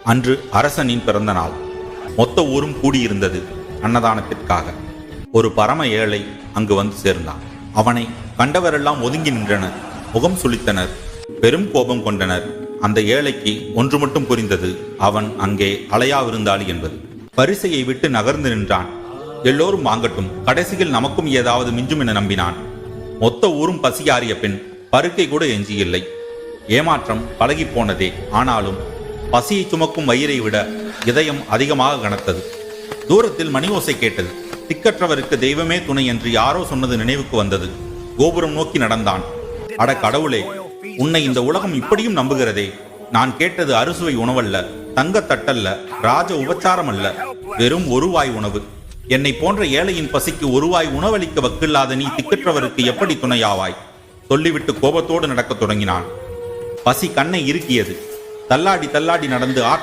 அன்று அரசனின் பிறந்த நாள். மொத்த ஊரும் கூடியிருந்தது அன்னதானத்திற்காக. ஒரு பரம ஏழை அங்கு வந்து சேர்ந்தான். அவனை கண்டவரெல்லாம் ஒதுங்கி நின்றனர், முகம் சுளித்தனர், பெரும் கோபம் கொண்டனர். அந்த ஏழைக்கு ஒன்று மட்டும் புரிந்தது, அவன் அங்கே அலையா விருந்தாளி என்பது. பரிசையை விட்டு நகர்ந்து நின்றான். எல்லோரும் வாங்கட்டும், கடைசியில் நமக்கும் ஏதாவது மிஞ்சும் என நம்பினான். மொத்த ஊரும் பசியாறிய பின் பருக்கை கூட எஞ்சியில்லை. ஏமாற்றம் பழகி போனதே. ஆனாலும் பசியை சுமக்கும் வயிறை விட இதயம் அதிகமாக கனத்தது. தூரத்தில் மணி ஓசை கேட்டது. திக்கற்றவருக்கு தெய்வமே துணை என்று யாரோ சொன்னது நினைவுக்கு வந்தது. கோபுரம் நோக்கி நடந்தான். அட கடவுளே, உன்னை இந்த உலகம் இப்படியும் நம்புகிறதே. நான் கேட்டது அறுசுவை உணவல்ல, தங்கத்தட்டல்ல, ராஜ உபச்சாரம் அல்ல, வெறும் ஒரு வாய் உணவு. என்னை போன்ற ஏழையின் பசிக்கு ஒரு வாய் உணவளிக்க வக்கில்லாத நீ திக்கற்றவருக்கு எப்படி துணையாவாய்? சொல்லிவிட்டு கோபத்தோடு நடக்கத் தொடங்கினான். பசி கண்ணை இறுக்கியது. தள்ளாடி தள்ளாடி நடந்து ஆற்ற